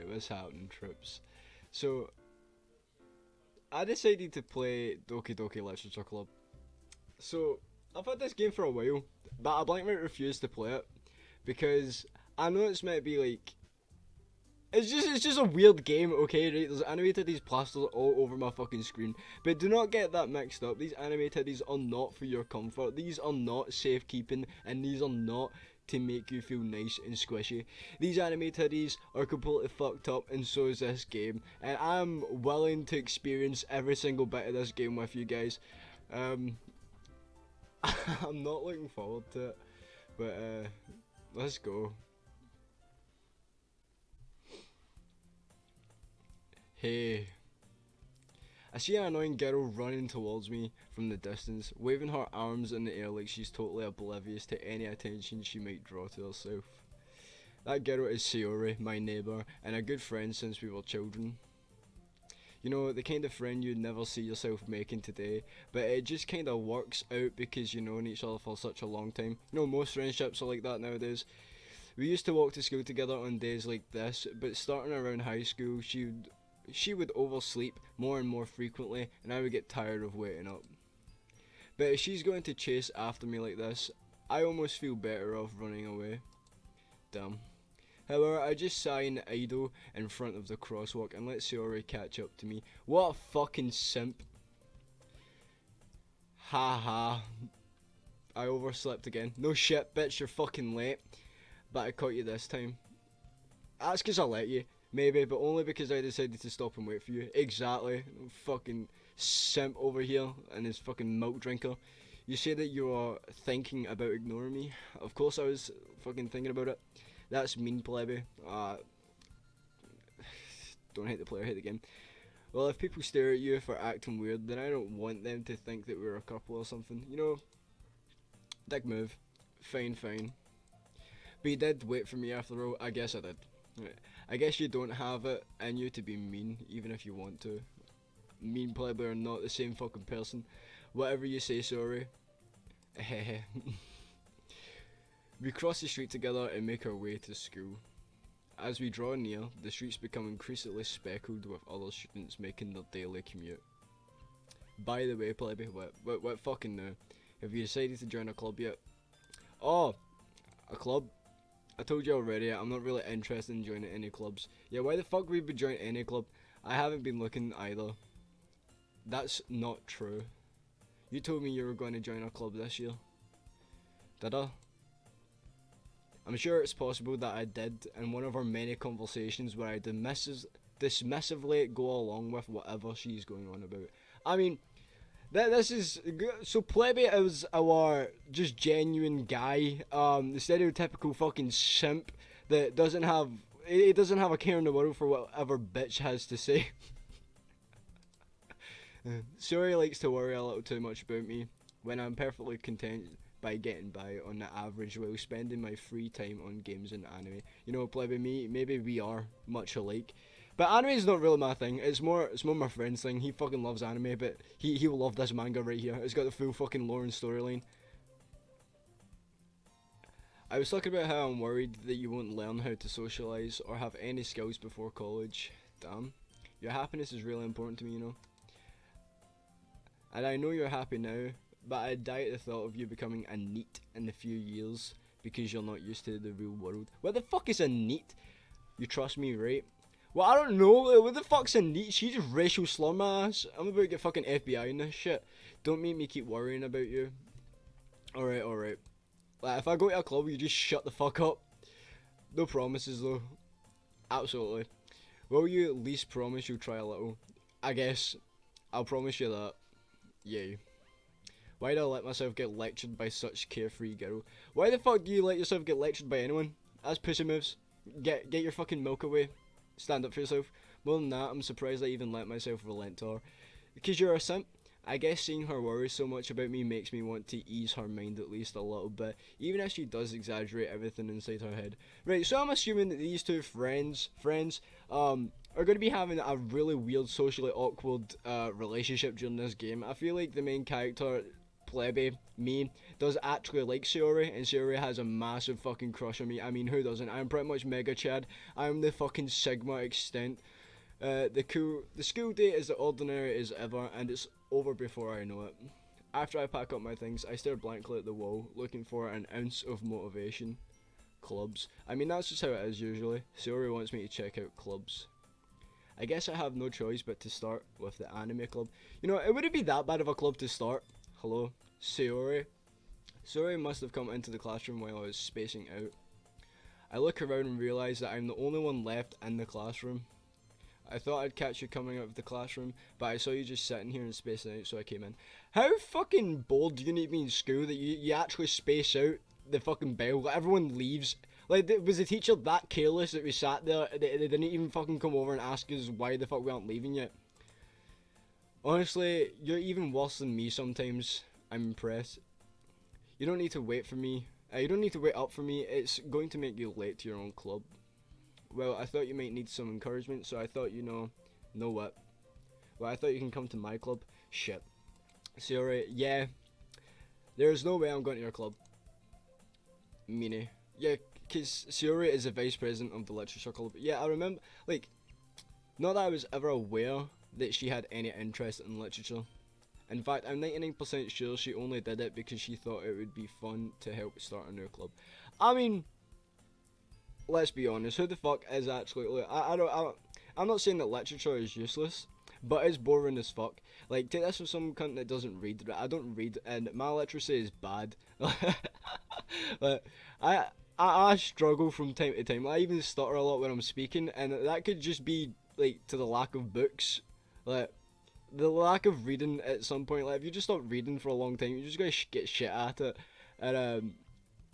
what's happening, trips? So, I decided to play Doki Doki Literature Club. So, I've had this game for a while, but I blankly refused to play it because I know it's meant to be like it's just a weird game, okay? Right? There's animated these plasters all over my fucking screen, but do not get that mixed up. These animated these are not for your comfort. These are not safekeeping, and these are not to make you feel nice and squishy. These animated these are completely fucked up, and so is this game. And I'm willing to experience every single bit of this game with you guys. Um, I'm not looking forward to it, but let's go. Hey. I see an annoying girl running towards me from the distance, waving her arms in the air like she's totally oblivious to any attention she might draw to herself. That girl is Sayori, my neighbour, and a good friend since we were children. You know, the kind of friend you'd never see yourself making today, but it just kind of works out because you've known each other for such a long time. You know, most friendships are like that nowadays. We used to walk to school together on days like this, but starting around high school, she would oversleep more and more frequently, and I would get tired of waiting up. But if she's going to chase after me like this, I almost feel better off running away. Damn. However, I just saw an idol in front of the crosswalk and let Sayori catch up to me. What a fucking simp. Ha ha. I overslept again. No shit, bitch, you're fucking late. But I caught you this time. That's because I let you. Maybe, but only because I decided to stop and wait for you. Exactly. Fucking simp over here and his fucking milk drinker. You say that you are thinking about ignoring me. Of course I was fucking thinking about it. That's mean, Plebby. Don't hate the player, hate the game. Well, if people stare at you for acting weird, then I don't want them to think that we're a couple or something. You know, dick move. Fine, fine. But you did wait for me after all. I guess I did. I guess you don't have it in you to be mean, even if you want to. Me and Plebby are not the same fucking person. Whatever you say, sorry. Hehe. We cross the street together and make our way to school. As we draw near, the streets become increasingly speckled with other students making their daily commute. By the way, Plebby, what fucking now? Have you decided to join a club yet? Oh, a club? I told you already, I'm not really interested in joining any clubs. Yeah, why the fuck would we join any club? I haven't been looking either. That's not true. You told me you were going to join a club this year. Did I? I'm sure it's possible that I did in one of our many conversations where I dismissively go along with whatever she's going on about. I mean, this is so Plebby is our just genuine guy, the stereotypical fucking simp that doesn't have a care in the world for whatever bitch has to say. Sorry likes to worry a little too much about me when I'm perfectly content by getting by on the average while spending my free time on games and anime. You know, Plebby, maybe we are much alike. But anime is not really my thing. It's more my friend's thing. He fucking loves anime, but he will love this manga right here. It's got the full fucking lore and storyline. I was talking about how I'm worried that you won't learn how to socialise or have any skills before college. Damn. Your happiness is really important to me, you know. And I know you're happy now, but I die at the thought of you becoming a NEET in a few years because you're not used to the real world. What the fuck is a NEET? You trust me, right? Well, I don't know. What the fuck's a NEET? She just racial slur my ass. I'm about to get fucking FBI in this shit. Don't make me keep worrying about you. Alright, alright. Like, if I go to a club, you just shut the fuck up. No promises, though. Absolutely. Will you at least promise you'll try a little? I guess. I'll promise you that. Yay. Why do I let myself get lectured by such carefree girl? Why the fuck do you let yourself get lectured by anyone? That's pussy moves. Get your fucking milk away. Stand up for yourself. More than that, I'm surprised I even let myself relent to her. Because you're a simp. I guess seeing her worry so much about me makes me want to ease her mind at least a little bit, even if she does exaggerate everything inside her head. Right, so I'm assuming that these two friends, are going to be having a really weird, socially awkward relationship during this game. I feel like the main character Plebby, me, does actually like Sayori, and Sayori has a massive fucking crush on me. I mean, who doesn't? I'm pretty much Mega Chad. I'm the fucking Sigma extent. The school day is the ordinary as ever, and it's over before I know it. After I pack up my things, I stare blankly at the wall, looking for an ounce of motivation. Clubs. I mean, that's just how it is usually. Sayori wants me to check out clubs. I guess I have no choice but to start with the anime club. You know, it wouldn't be that bad of a club to start. Hello, Sayori. Sayori must have come into the classroom while I was spacing out. I look around and realise that I'm the only one left in the classroom. I thought I'd catch you coming out of the classroom, but I saw you just sitting here and spacing out, so I came in. How fucking bold do you need to be in school that you actually space out the fucking bell? Like, everyone leaves. Like, was the teacher that careless that we sat there? They didn't even fucking come over and ask us why the fuck we aren't leaving yet. Honestly, you're even worse than me sometimes. I'm impressed. You don't need to wait for me. You don't need to wait up for me. It's going to make you late to your own club. Well, I thought you might need some encouragement, so I thought, know what? Well, I thought you can come to my club. Shit. Sayori, yeah. There's no way I'm going to your club. Meanie. Yeah, because Sayori is the vice president of the literature club. Yeah, I remember, like, not that I was ever aware that she had any interest in literature. In fact, I'm 99% sure she only did it because she thought it would be fun to help start a new club. I mean, let's be honest, who the fuck is actually, like, I'm not saying that literature is useless, but it's boring as fuck. Like, take this from some cunt that doesn't read. I don't read, and my literacy is bad. Like, I struggle from time to time. I even stutter a lot when I'm speaking, and that could just be, like, to the lack of books. Like, the lack of reading at some point. Like, if you just stop reading for a long time, you're just gonna get shit at it. And,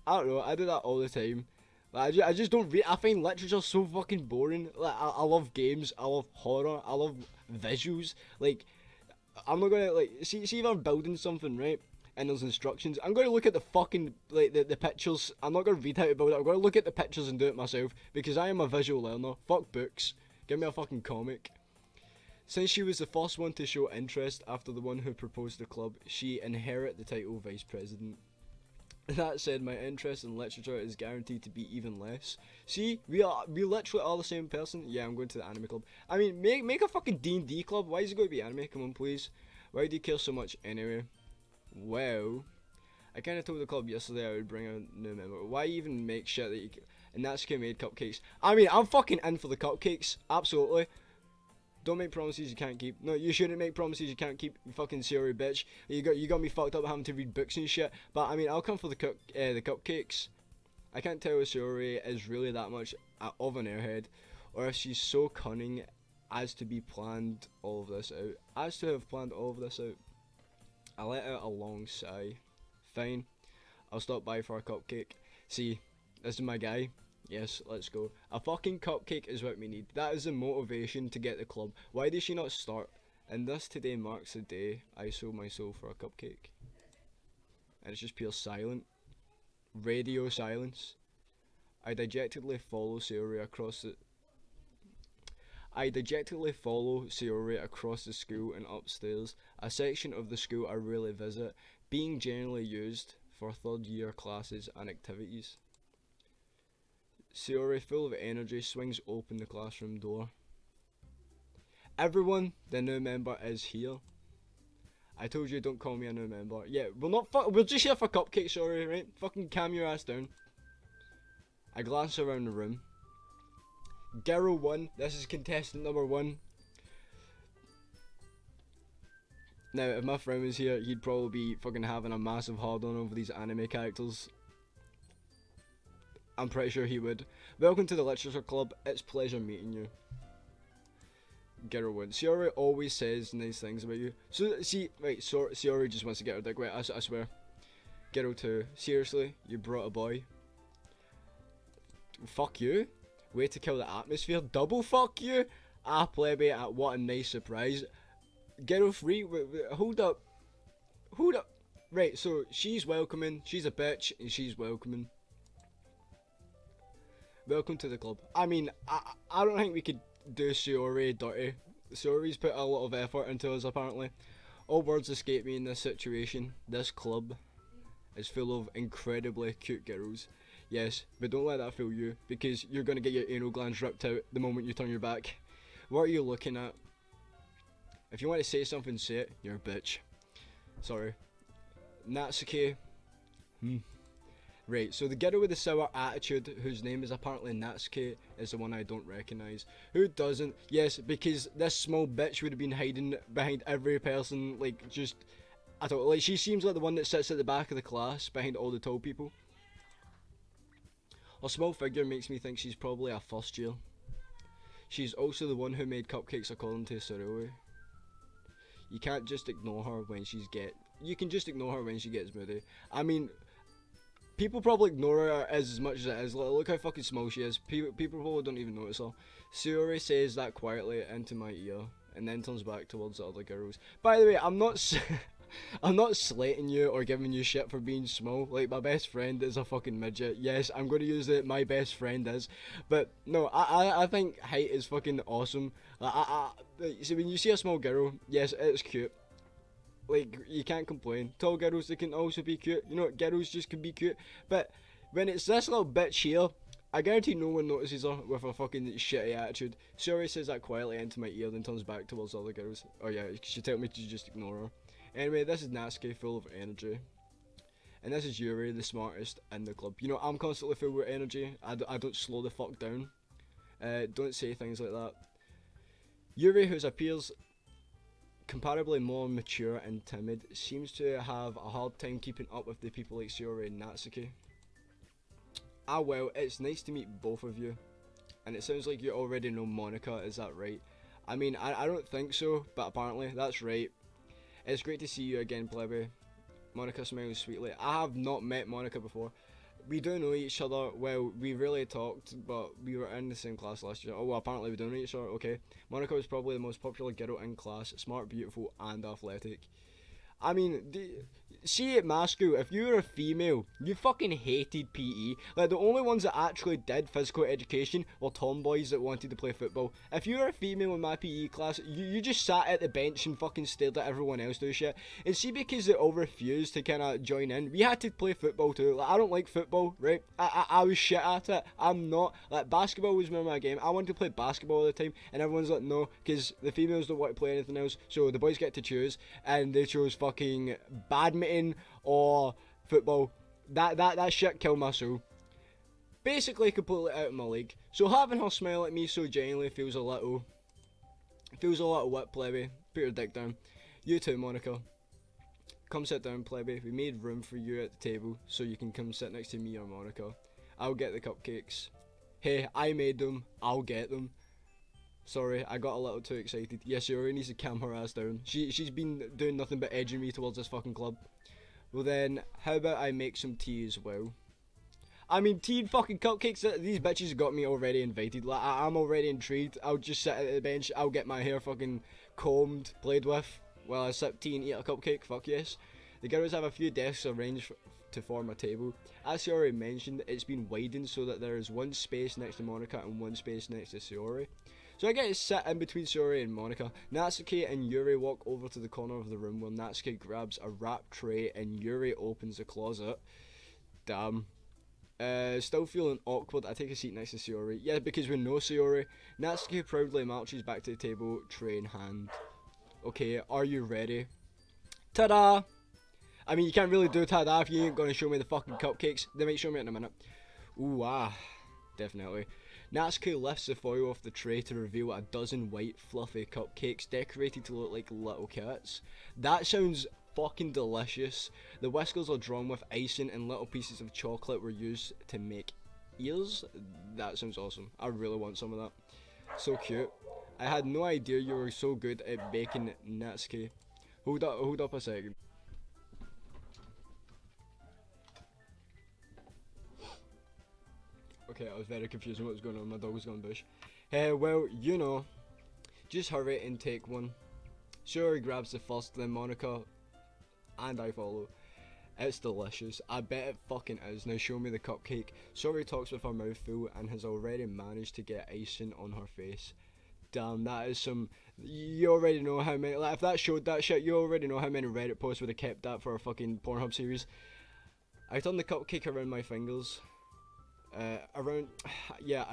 I don't know, I do that all the time. Like, I just don't read. I find literature so fucking boring. Like, I love games, I love horror, I love visuals. Like, I'm not gonna, like, see if I'm building something, right? And there's instructions. I'm going to look at the fucking, like, the pictures. I'm not going to read how to build it. I'm going to look at the pictures and do it myself. Because I am a visual learner. Fuck books. Give me a fucking comic. Since she was the first one to show interest after the one who proposed the club, she inherited the title vice president. That said, my interest in literature is guaranteed to be even less. See, we literally are the same person. Yeah, I'm going to the anime club. I mean, make a fucking D&D club. Why is it going to be anime? Come on, please. Why do you care so much anyway? Well, I kind of told the club yesterday I would bring a new member. Why even make shit that you can... And that's made cupcakes. I mean, I'm fucking in for the cupcakes. Absolutely. Don't make promises you can't keep. No, you shouldn't make promises you can't keep. You fucking Sayori bitch. You got me fucked up having to read books and shit. But I mean, I'll come for the cupcakes. I can't tell if Sayori is really that much of an airhead, or if she's so cunning as to be planned all of this out. As to have planned all of this out. I let out a long sigh. Fine, I'll stop by for a cupcake. See, this is my guy. Yes, let's go. A fucking cupcake is what we need. That is the motivation to get the club. Why does she not start? And thus today marks the day I sold my soul for a cupcake. And it's just pure silent. Radio silence. I dejectedly follow Sayori across the school and upstairs, a section of the school I rarely visit, being generally used for third year classes and activities. Sayori, full of energy, swings open the classroom door. Everyone, the new member is here. I told you don't call me a new member. Yeah, we're just here for cupcakes, sorry, right? Fucking calm your ass down. I glance around the room. Girl 1, this is contestant number 1. Now, if my friend was here, he'd probably be fucking having a massive hard-on over these anime characters. I'm pretty sure he would. Welcome to the Literature Club. It's pleasure meeting you. Girl 1. Sayori always says nice things about you. So, see, right, Sayori just wants to get her dick wet, I swear. Girl 2. Seriously? You brought a boy? Fuck you. Way to kill the atmosphere. Double fuck you. Ah, Plebby, what a nice surprise. Girl 3, wait, hold up. Right, so she's welcoming, she's a bitch, and she's welcoming. Welcome to the club. I mean, I don't think we could do Sayori dirty. Sayori's put a lot of effort into us, apparently. All words escape me in this situation. This club is full of incredibly cute girls. Yes, but don't let that fool you, because you're gonna get your anal glands ripped out the moment you turn your back. What are you looking at? If you want to say something, say it. You're a bitch. Sorry. Natsuki. Right, so the girl with the sour attitude, whose name is apparently Natsuki, is the one I don't recognise. Who doesn't? Yes, because this small bitch would have been hiding behind every person, like, just... I don't... Like, she seems like the one that sits at the back of the class, behind all the tall people. Her small figure makes me think she's probably a first year. She's also the one who made cupcakes according to Saroi. You can't just ignore her when you can just ignore her when she gets moody. I mean, people probably ignore her as much as it is. Like, look how fucking small she is. People probably don't even notice her. Saroi says that quietly into my ear, and then turns back towards the other girls. By the way, I'm not slating you or giving you shit for being small. Like, my best friend is a fucking midget. Yes, I'm going to use it, my best friend is. But, no, I think height is fucking awesome. See, when you see a small girl, yes, it's cute. Like, you can't complain. Tall girls, they can also be cute. You know, girls just can be cute. But, when it's this little bitch here, I guarantee no one notices her with her fucking shitty attitude. Saroi says that quietly into my ear, then turns back towards the other girls. Oh yeah, she told me to just ignore her. Anyway, this is Natsuki, full of energy. And this is Yuri, the smartest in the club. You know, I'm constantly filled with energy. I don't slow the fuck down. Don't say things like that. Yuri, who appears comparably more mature and timid, seems to have a hard time keeping up with the people like Sayori and Natsuki. Ah well, it's nice to meet both of you. And it sounds like you already know Monica, is that right? I mean, I don't think so, but apparently that's right. It's great to see you again, Plebby. Monica smiles sweetly. I have not met Monica before. We do know each other. Well, we really talked, but we were in the same class last year. Oh, well, apparently we don't know each other. Okay. Monica was probably the most popular girl in class. Smart, beautiful, and athletic. I mean, see at my school, if you were a female, you fucking hated PE. Like, the only ones that actually did physical education were tomboys that wanted to play football. If you were a female in my PE class, you just sat at the bench and fucking stared at everyone else do shit. And see, because they all refused to kind of join in, we had to play football too. Like, I don't like football, right? I was shit at it. I'm not. Like, basketball was my game. I wanted to play basketball all the time, and everyone's like, no, because the females don't want to play anything else, so the boys get to choose, and they chose fucking badminton or football. That shit killed my soul. Basically completely out of my league. So having her smile at me so genuinely feels a little wet, Plebby. Put your dick down. You too, Monica. Come sit down, Plebby. We made room for you at the table so you can come sit next to me or Monica. I'll get the cupcakes. Hey, I made them. I'll get them. Sorry, I got a little too excited. Yes, she already needs to calm her ass down. She's been doing nothing but edging me towards this fucking club. Well then, how about I make some tea as well? I mean, tea and fucking cupcakes, these bitches got me already invited. Like, I'm already intrigued. I'll just sit at the bench, I'll get my hair fucking combed, played with, while I sip tea and eat a cupcake, fuck yes. The girls have a few desks arranged to form a table. As she already mentioned, it's been widened so that there is one space next to Monica and one space next to Sayori. So I get to sit in between Sayori and Monica. Natsuki and Yuri walk over to the corner of the room where Natsuki grabs a wrap tray and Yuri opens the closet. Damn. Still feeling awkward, I take a seat next to Sayori. Yeah, because we know Sayori. Natsuki proudly marches back to the table, tray in hand. Okay, are you ready? Ta-da! I mean, you can't really do ta-da if you ain't gonna show me the fucking cupcakes. They might show me in a minute. Ooh, definitely. Natsuki lifts the foil off the tray to reveal a dozen white, fluffy cupcakes decorated to look like little cats. That sounds fucking delicious. The whiskers are drawn with icing and little pieces of chocolate were used to make ears. That sounds awesome. I really want some of that. So cute. I had no idea you were so good at baking, Natsuki. Hold up a second. Okay, I was very confused on what was going on. My dog was going bush. Well, you know, just hurry and take one. Sayori grabs the first, then Monica, and I follow. It's delicious. I bet it fucking is. Now show me the cupcake. Sayori talks with her mouth full and has already managed to get icing on her face. Damn, that is some. You already know how many. Like, if that showed that shit, you already know how many Reddit posts would have kept that for a fucking Pornhub series. I turned the cupcake around my fingers. Around. Yeah,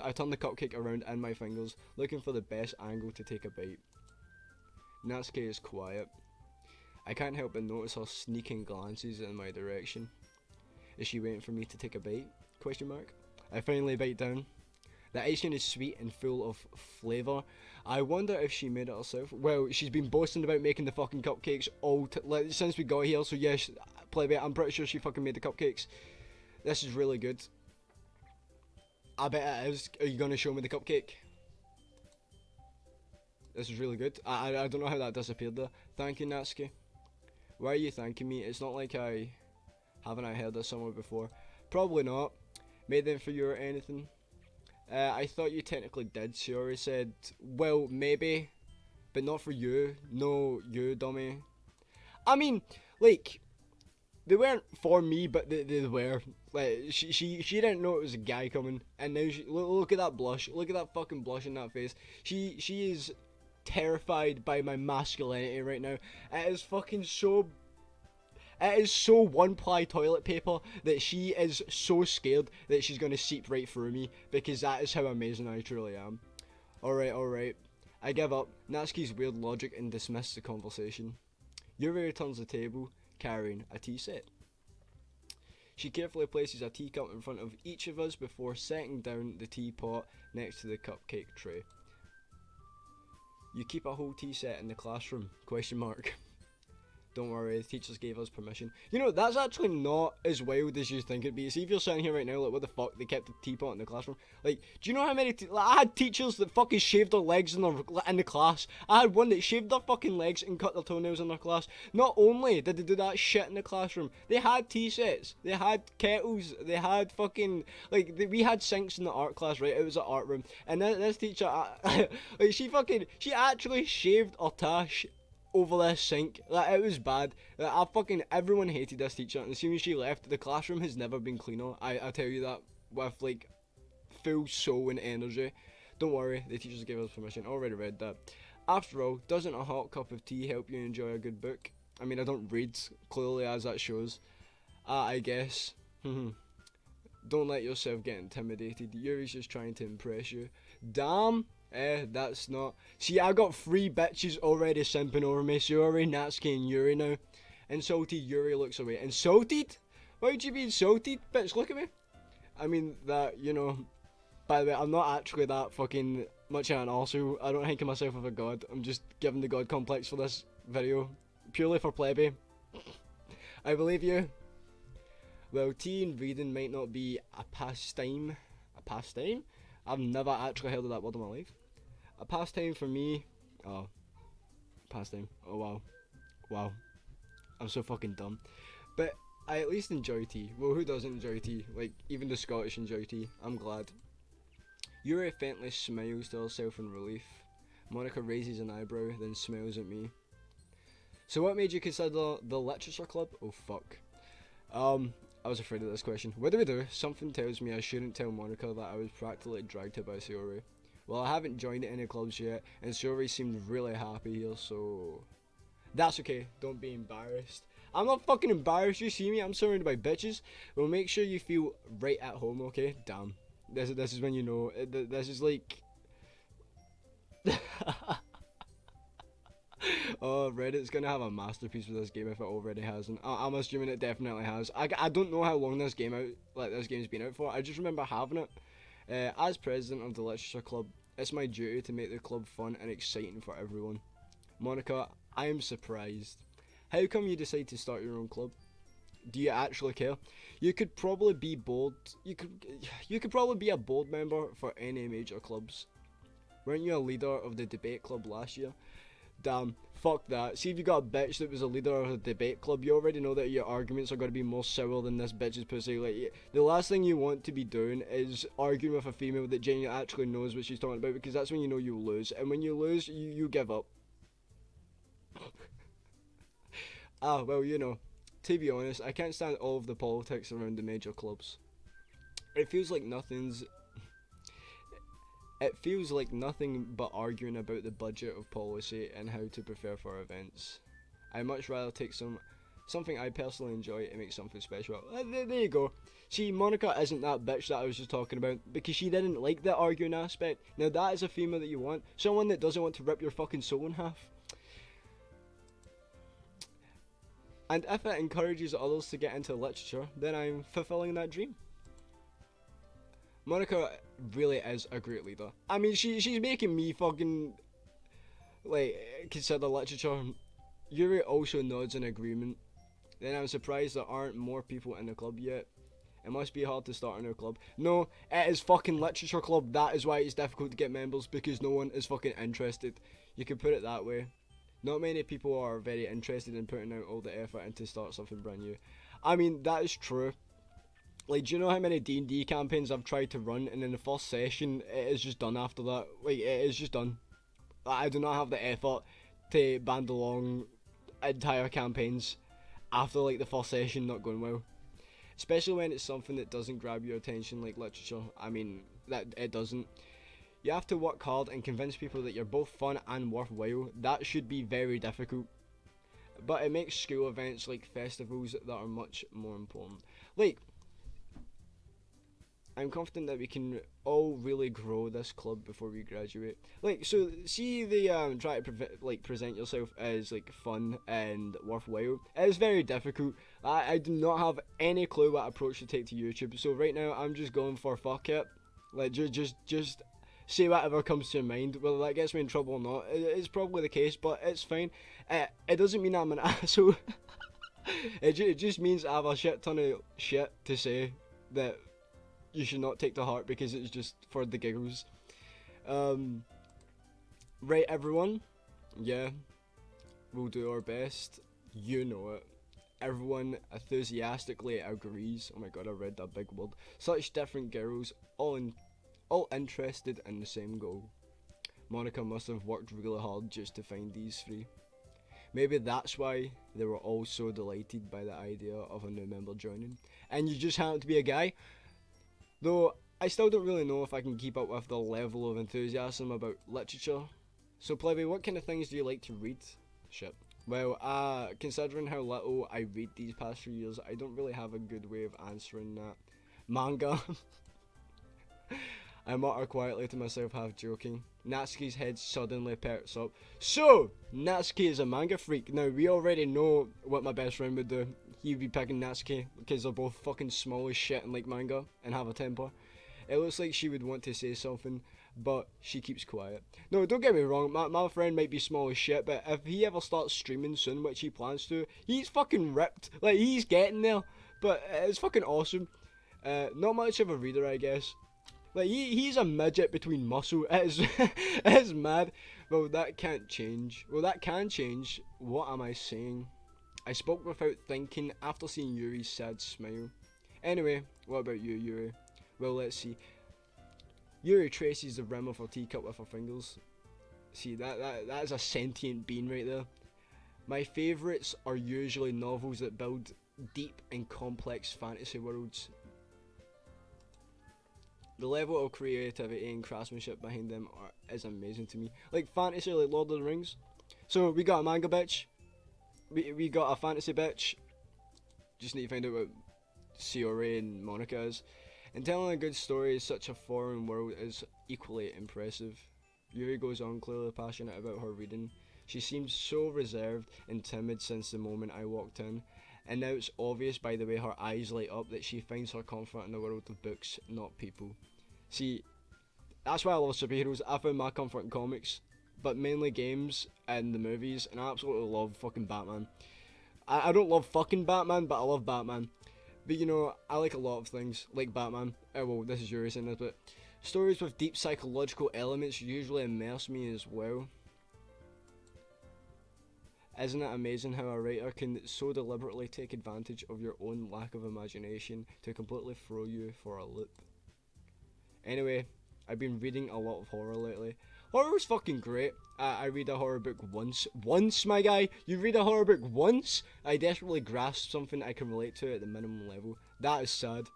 I turned the cupcake around in my fingers, looking for the best angle to take a bite. Natsuki is quiet. I can't help but notice her sneaking glances in my direction. Is she waiting for me to take a bite? Question mark. I finally bite down. The icing is sweet and full of flavour. I wonder if she made it herself. Well, she's been boasting about making the fucking cupcakes like, since we got here, so yes, Plebby, I'm pretty sure she fucking made the cupcakes. This is really good. I bet it is. Are you gonna show me the cupcake? This is really good. I don't know how that disappeared there. Thank you, Natsuki. Why are you thanking me? It's not like haven't I heard this somewhere before? Probably not. Made them for you or anything. I thought you technically did. Shiori said, well, maybe, but not for you. No, you dummy. I mean, like, they weren't for me, but they were. Like, she didn't know it was a guy coming, and now look at that blush. Look at that fucking blush in that face. She is terrified by my masculinity right now. It is fucking so. It is so one-ply toilet paper that she is so scared that she's gonna seep right through me, because that is how amazing I truly am. Alright. I give up. Natsuki's weird logic and dismiss the conversation. Yuri returns the table, carrying a tea set. She carefully places a teacup in front of each of us before setting down the teapot next to the cupcake tray. You keep a whole tea set in the classroom? Question mark. Don't worry, the teachers gave us permission. You know, that's actually not as wild as you think it'd be. See, if you're sitting here right now, like, what the fuck, they kept the teapot in the classroom. Like, do you know how many, I had teachers that fucking shaved their legs in the class. I had one that shaved their fucking legs and cut their toenails in their class. Not only did they do that shit in the classroom, they had tea sets, they had kettles, they had fucking, like, we had sinks in the art class, right? It was an art room. And this teacher, like, she actually shaved her tash over this sink. Like, it was bad. Like, everyone hated this teacher, and as soon as she left, the classroom has never been cleaner. I tell you that with, like, full soul and energy. Don't worry, the teachers gave us permission. Already read that. After all, doesn't a hot cup of tea help you enjoy a good book? I mean, I don't read, clearly, as that shows. I guess. Don't let yourself get intimidated. Yuri's just trying to impress you. Damn. That's not. See, I got 3 bitches already simping over me. Shiori, Natsuki, and Yuri now. Insulted, Yuri looks away. Insulted? Why would you be insulted? Bitch, look at me. I mean, that, you know. By the way, I'm not actually that fucking much of an arsehole. I don't think of myself as a god. I'm just giving the god complex for this video. Purely for Plebby. I believe you. Well, tea and reading might not be a pastime. A pastime? I've never actually heard of that word in my life. A pastime for me. Oh. Pastime. Oh, wow. Wow. I'm so fucking dumb. But I at least enjoy tea. Well, who doesn't enjoy tea? Like, even the Scottish enjoy tea. I'm glad. Yuri faintly smiles to herself in relief. Monica raises an eyebrow, then smiles at me. So what made you consider the literature club? Oh, fuck. I was afraid of this question. What do we do? Something tells me I shouldn't tell Monica that I was practically dragged here by Shiori. Well, I haven't joined any clubs yet, and Shiori seemed really happy here, so... That's okay, don't be embarrassed. I'm not fucking embarrassed, you see me? I'm surrounded by bitches. Well, make sure you feel right at home, okay? Damn. This is when you know. This is like... Oh, Reddit's gonna have a masterpiece with this game if it already hasn't. I'm assuming it definitely has. I don't know how long this game's been out for. I just remember having it. As president of the literature club, it's my duty to make the club fun and exciting for everyone. Monica, I am surprised. How come you decide to start your own club? Do you actually care? You could probably be board. You could probably be a board member for any major clubs. Weren't you a leader of the debate club last year? Damn, fuck that. See if you got a bitch that was a leader of a debate club, you already know that your arguments are going to be more sour than this bitch's pussy. Like, the last thing you want to be doing is arguing with a female that genuinely actually knows what she's talking about, because that's when you know you lose. And when you lose, you give up. Well, you know, to be honest, I can't stand all of the politics around the major clubs. It feels like It feels like nothing but arguing about the budget of policy and how to prepare for events. I'd much rather take something I personally enjoy and make something special. There you go. See, Monica isn't that bitch that I was just talking about because she didn't like the arguing aspect. Now that is a female that you want. Someone that doesn't want to rip your fucking soul in half. And if it encourages others to get into literature, then I'm fulfilling that dream. Monica really is a great leader. I mean, she's making me fucking, like, consider literature. Yuri also nods in agreement. Then I'm surprised there aren't more people in the club yet. It must be hard to start a new club. No, it is fucking literature club. That is why it's difficult to get members, because no one is fucking interested. You can put it that way. Not many people are very interested in putting out all the effort into start something brand new. I mean, that is true. Like, do you know how many D&D campaigns I've tried to run, and in the first session, it is just done after that? Like, it is just done. I do not have the effort to band along entire campaigns after, like, the first session not going well. Especially when it's something that doesn't grab your attention, like literature. I mean, that it doesn't. You have to work hard and convince people that you're both fun and worthwhile. That should be very difficult. But it makes school events like festivals that are much more important. Like, I'm confident that we can all really grow this club before we graduate. Like, so see the try to present yourself as like fun and worthwhile. It is very difficult. I do not have any clue what approach to take to YouTube. So right now I'm just going for fuck it. Like just say whatever comes to your mind. Whether that gets me in trouble or not, it's probably the case. But it's fine. It doesn't mean I'm an asshole. It just means I have a shit ton of shit to say that you should not take to heart because it's just for the giggles. Right, everyone? Yeah, we'll do our best. You know it. Everyone enthusiastically agrees. Oh my god, I read that big word. Such different girls, all interested in the same goal. Monica must have worked really hard just to find these three. Maybe that's why they were all so delighted by the idea of a new member joining. And you just happen to be a guy? Though, I still don't really know if I can keep up with the level of enthusiasm about literature. So Plebby, what kind of things do you like to read? Shit. Well, considering how little I read these past few years, I don't really have a good way of answering that. Manga. I mutter quietly to myself, half joking. Natsuki's head suddenly perks up. So, Natsuki is a manga freak. Now, we already know what my best friend would do. He'd be picking Natsuki because they're both fucking small as shit and like manga and have a temper. It looks like she would want to say something, but she keeps quiet. No, don't get me wrong, my friend might be small as shit, but if he ever starts streaming soon, which he plans to, he's fucking ripped. Like, he's getting there. But it's fucking awesome. Not much of a reader, I guess. Like, he's a midget between muscle. It is mad. Well, that can't change. Well, that can change. What am I saying? I spoke without thinking after seeing Yuri's sad smile. Anyway, what about you, Yuri? Well, let's see. Yuri traces the rim of her teacup with her fingers. See, that is a sentient being right there. My favourites are usually novels that build deep and complex fantasy worlds. The level of creativity and craftsmanship behind them is amazing to me. Like fantasy, like Lord of the Rings. So we got a manga bitch. We got a fantasy bitch. Just need to find out what Shiori and Monica is. And telling a good story in such a foreign world is equally impressive. Yuri goes on, clearly passionate about her reading. She seemed so reserved and timid since the moment I walked in. And now it's obvious by the way her eyes light up that she finds her comfort in the world of books, not people. See, that's why I love superheroes. I found my comfort in comics, but mainly games and the movies, and I absolutely love fucking Batman. I don't love fucking Batman, but I love Batman. But you know, I like a lot of things, like Batman. Well, this is Yuri saying this, but stories with deep psychological elements usually immerse me as well. Isn't it amazing how a writer can so deliberately take advantage of your own lack of imagination to completely throw you for a loop? Anyway, I've been reading a lot of horror lately. Horror's fucking great. I read a horror book once. Once, my guy? You read a horror book once? I desperately grasp something I can relate to at the minimum level. That is sad.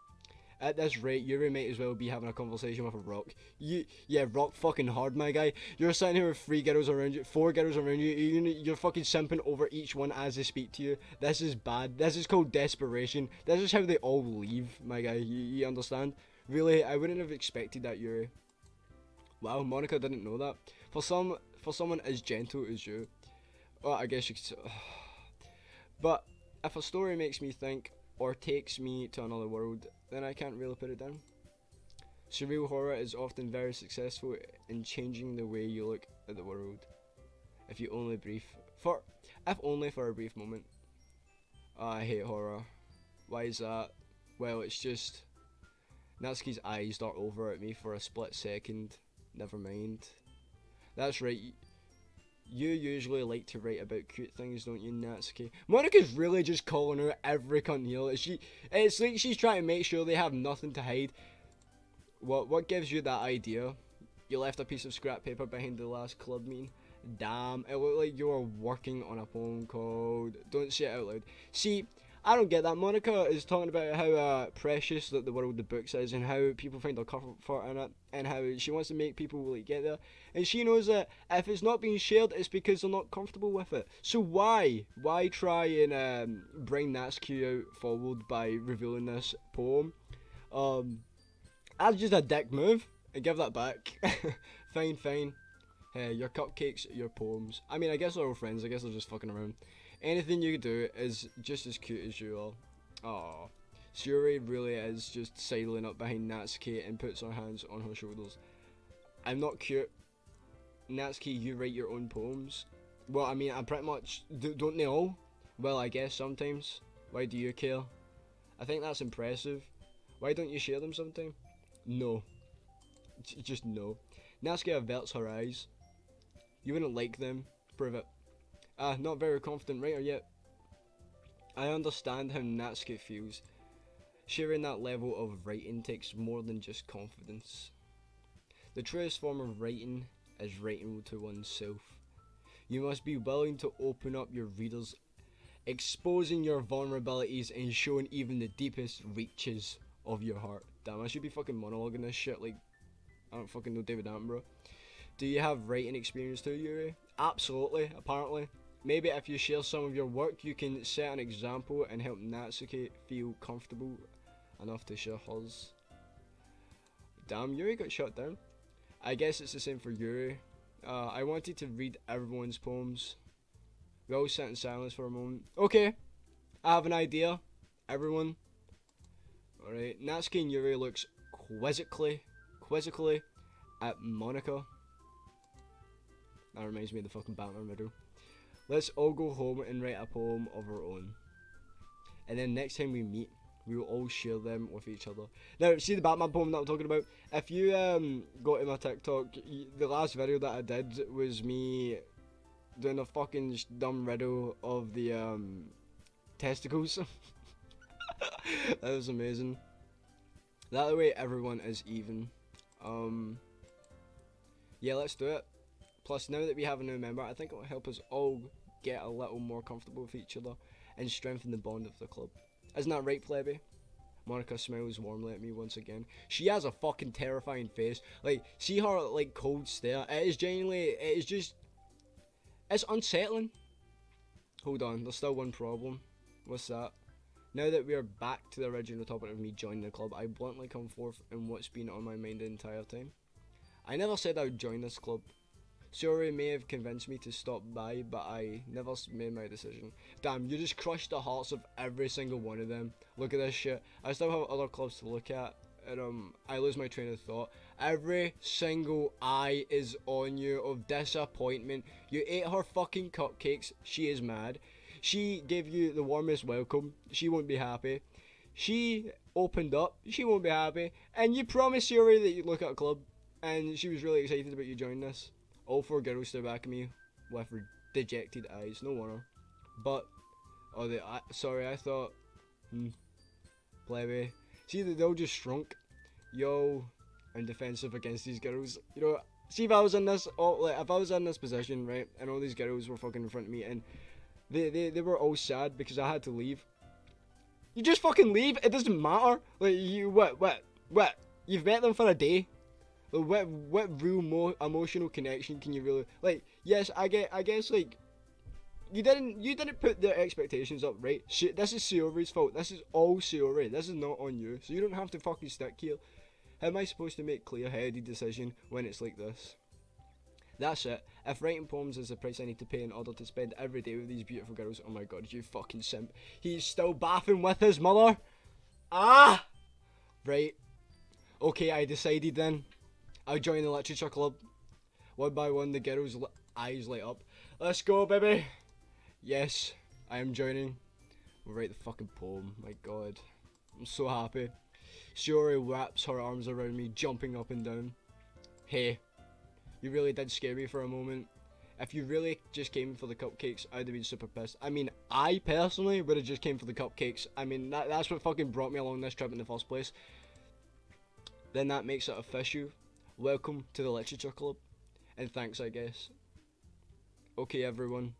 At this rate, Yuri might as well be having a conversation with a rock. Yeah, rock fucking hard, my guy. You're sitting here with 3 girls around you, 4 girls around you. You're fucking simping over each one as they speak to you. This is bad. This is called desperation. This is how they all leave, my guy. You understand? Really, I wouldn't have expected that, Yuri. Wow, Monica didn't know that. For someone as gentle as you, well, I guess you could say. But if a story makes me think or takes me to another world, then I can't really put it down. Surreal horror is often very successful in changing the way you look at the world. If only for a brief moment. I hate horror. Why is that? Well, it's just Natsuki's eyes dart over at me for a split second. Never mind. That's right. You usually like to write about cute things, don't you, Natsuki? Monica's really just calling her every cunt here. It's like she's trying to make sure they have nothing to hide. What gives you that idea? You left a piece of scrap paper behind the last club meeting. Damn, it looked like you were working on a poem called... Don't say it out loud. See, I don't get that. Monica is talking about how precious that the world the books is, and how people find their comfort in it, and how she wants to make people like get there. And she knows that if it's not being shared, it's because they're not comfortable with it. So why try and bring Natsuki out forward by revealing this poem? That's just a dick move. And give that back. Fine. Hey, your cupcakes, your poems. I mean, I guess they're all friends. I guess they're just fucking around. Anything you do is just as cute as you are. Aww. Suri really is just sidling up behind Natsuki and puts her hands on her shoulders. I'm not cute. Natsuki, you write your own poems? Well, I mean, I pretty much... don't they all? Well, I guess sometimes. Why do you care? I think that's impressive. Why don't you share them sometime? No. Just no. Natsuki averts her eyes. You wouldn't like them. Prove it. Not very confident writer yet. I understand how Natsuki feels. Sharing that level of writing takes more than just confidence. The truest form of writing is writing to oneself. You must be willing to open up your readers, exposing your vulnerabilities and showing even the deepest reaches of your heart. Damn, I should be fucking monologuing this shit like I don't fucking know David Attenborough. Do you have writing experience too, Yuri? Absolutely, apparently. Maybe if you share some of your work, you can set an example and help Natsuki feel comfortable enough to share hers. Damn, Yuri got shut down. I guess it's the same for Yuri. I wanted to read everyone's poems. We all sat in silence for a moment. Okay, I have an idea. Everyone. Alright, Natsuki and Yuri looks quizzically at Monica. That reminds me of the fucking Batman video. Let's all go home and write a poem of our own. And then next time we meet, we will all share them with each other. Now, see the Batman poem that I'm talking about? If you go to my TikTok, the last video that I did was me doing a fucking dumb riddle of the testicles. That was amazing. That way everyone is even. Yeah, let's do it. Plus, now that we have a new member, I think it will help us all get a little more comfortable with each other and strengthen the bond of the club. Isn't that right, Plebby? Monica smiles warmly at me once again. She has a fucking terrifying face. Like, see her, like, cold stare? It's unsettling. Hold on, there's still one problem. What's that? Now that we are back to the original topic of me joining the club, I bluntly come forth in what's been on my mind the entire time. I never said I would join this club. Suri may have convinced me to stop by, but I never made my decision. Damn, you just crushed the hearts of every single one of them. Look at this shit. I still have other clubs to look at, and I lose my train of thought. Every single eye is on you of disappointment. You ate her fucking cupcakes. She is mad. She gave you the warmest welcome. She won't be happy. She opened up. She won't be happy. And you promised Suri that you'd look at a club, and she was really excited about you joining us. All 4 girls stare back at me with dejected eyes. No wonder. But, sorry, I thought, Plebby. See, they all just shrunk. Yo, I'm defensive against these girls. You know, see if I was in this, if I was in this position, right, and all these girls were fucking in front of me, and they were all sad because I had to leave. You just fucking leave. It doesn't matter. Like, you, what? You've met them for a day. What real emotional connection can you really, like, yes, I guess, like, you didn't put their expectations up, right? This is Sayori's fault. This is all Sayori. This is not on you. So you don't have to fucking stick here. How am I supposed to make clear-headed decision when it's like this? That's it. If writing poems is the price I need to pay in order to spend every day with these beautiful girls, oh my god, you fucking simp. He's still bathing with his mother? Ah! Right. Okay, I decided then. I'll join the literature club. One by one, the girls' eyes light up. Let's go, baby! Yes, I am joining. We'll write the fucking poem. My god. I'm so happy. Shiori wraps her arms around me, jumping up and down. Hey, you really did scare me for a moment. If you really just came for the cupcakes, I'd have been super pissed. I mean, I personally would have just came for the cupcakes. I mean, that's what fucking brought me along this trip in the first place. Then that makes it official. Welcome to the literature club. And thanks, I guess. Okay, everyone.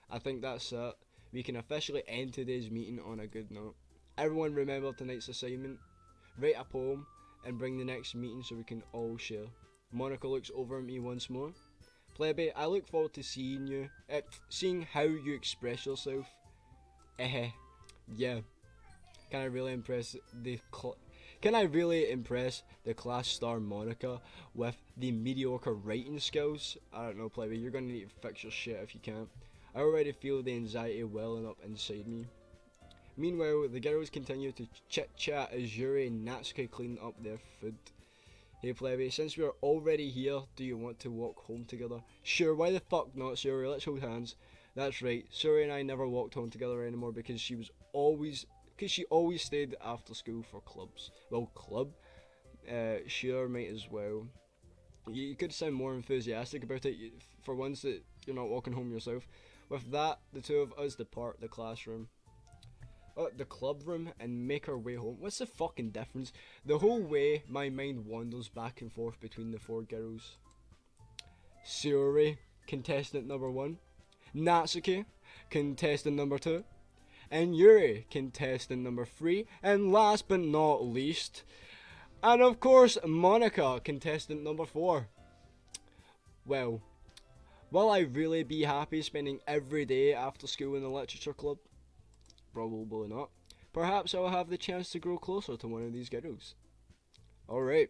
I think that's it. We can officially end today's meeting on a good note. Everyone remember tonight's assignment. Write a poem and bring the next meeting so we can all share. Monica looks over at me once more. Plebby, I look forward to seeing how you express yourself. Yeah. Can I really impress the class star Monica with the mediocre writing skills? I don't know, Plebby, you're gonna need to fix your shit if you can't. I already feel the anxiety welling up inside me. Meanwhile, the girls continue to chit-chat as Yuri and Natsuki clean up their food. Hey Plebby, since we're already here, do you want to walk home together? Sure, why the fuck not, Suri? Let's hold hands. That's right, Suri and I never walked home together anymore because she always stayed after school for clubs. Well, club? Sure, might as well. You could sound more enthusiastic about it for once that you're not walking home yourself. With that, the two of us depart the club room and make our way home. What's the fucking difference? The whole way, my mind wanders back and forth between the four girls. Sayori, contestant number 1. Natsuki, contestant number 2. And Yuri, contestant number 3. And last but not least, and of course, Monica, contestant number 4. Well, will I really be happy spending every day after school in the literature club? Probably not. Perhaps I'll have the chance to grow closer to one of these girls. Alright.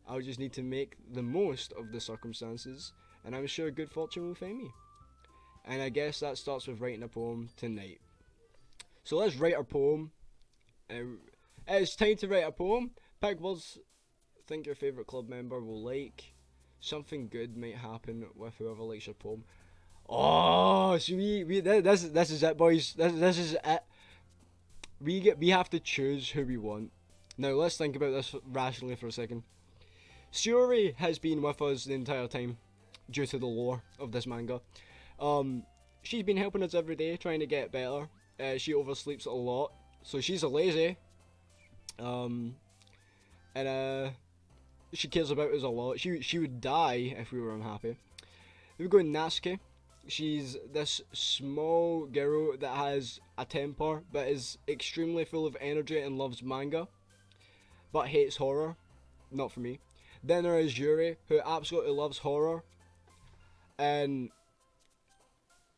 I'll just need to make the most of the circumstances, and I'm sure good fortune will find me. And I guess that starts with writing a poem tonight. So let's write our poem. It's time to write a poem. Pick words think your favourite club member will like. Something good might happen with whoever likes your poem. Oh, so this is it, boys. This is it. We have to choose who we want. Now let's think about this rationally for a second. Sayori has been with us the entire time, due to the lore of this manga. She's been helping us every day, trying to get better. She oversleeps a lot, so she's a lazy. She cares about us a lot. She would die if we were unhappy. Then we go Natsuki. She's this small girl that has a temper, but is extremely full of energy and loves manga, but hates horror. Not for me. Then there is Yuri, who absolutely loves horror, and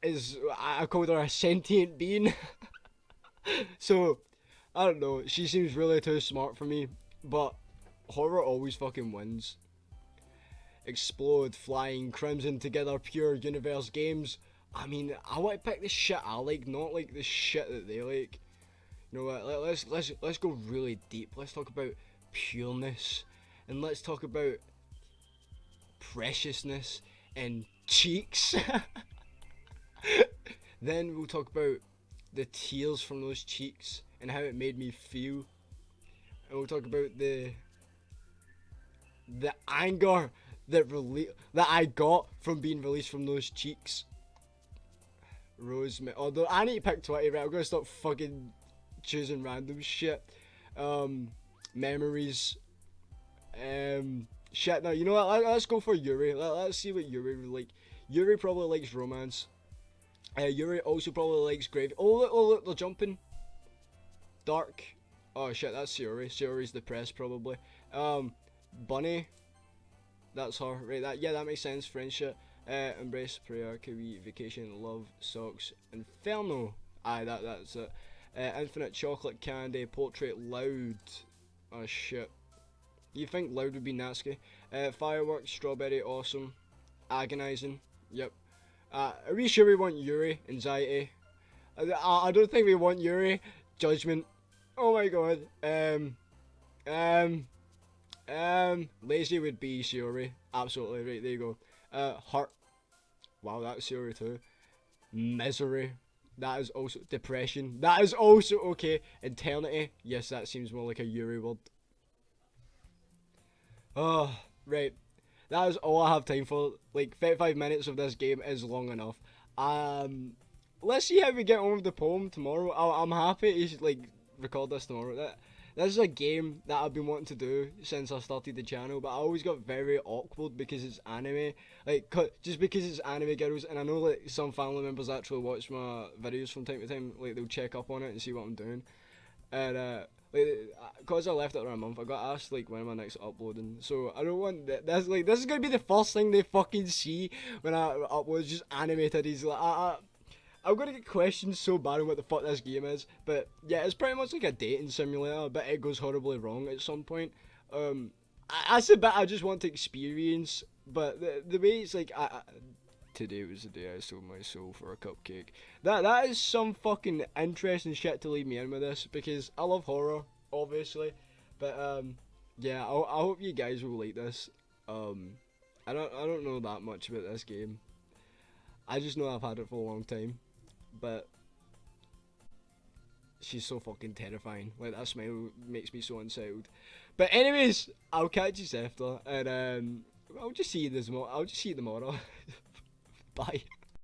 I called her a sentient being. So, I don't know, she seems really too smart for me, but horror always fucking wins. Explode, flying, crimson together, pure universe games. I mean, I want to pick the shit I like, not like the shit that they like. You know what? Let's go really deep. Let's talk about pureness, and let's talk about preciousness and cheeks. Then we'll talk about the tears from those cheeks and how it made me feel. And we'll talk about the anger that I got from being released from those cheeks. Rosemary. Although I need to pick 20, right? I'm gonna stop fucking choosing random shit. Memories. Shit. Now you know what? Let's go for Yuri. Let's see what Yuri would like. Yuri probably likes romance. Yuri also probably likes grave. Oh look, they're jumping. Dark. Oh shit, that's Sayori. Sayori's depressed probably. Bunny. That's her. Right. That makes sense. Friendship. Embrace, prayer, Kawi, vacation, love, socks, inferno. Aye, that's it. Infinite chocolate candy, portrait, loud. Oh shit. You think loud would be Natsuki? Fireworks, strawberry, awesome, agonizing. Yep. Are we sure we want Yuri? Anxiety. I don't think we want Yuri. Judgment. Oh my god. Lazy would be Shiori. Absolutely right. There you go. Heart. Wow, that's Shiori too. Misery. That is also depression. That is also okay. Eternity. Yes, that seems more like a Yuri word. Oh, right. That is all I have time for. Like 35 minutes of this game is long enough. Let's see how we get on with the poem tomorrow. I'm happy to like record this tomorrow. This is a game that I've been wanting to do since I started the channel, but I always got very awkward because it's anime. Like, just because it's anime girls, and I know like some family members actually watch my videos from time to time. Like, they'll check up on it and see what I'm doing. And like, cause I left it around a month, I got asked like when am I next uploading. So I don't want that's like this is gonna be the first thing they fucking see when I upload just animated. He's like I'm gonna get questioned so bad on what the fuck this game is, but yeah, it's pretty much like a dating simulator, but it goes horribly wrong at some point. That's a bit I just want to experience, but the way it's like, today was the day I sold my soul for a cupcake. That is some fucking interesting shit to leave me in with this, because I love horror, obviously, but yeah, I hope you guys will like this. I don't know that much about this game. I just know I've had it for a long time. But she's so fucking terrifying. Like, that smile makes me so unsettled. But anyways, I'll catch you after, and I'll just see you tomorrow. Bye.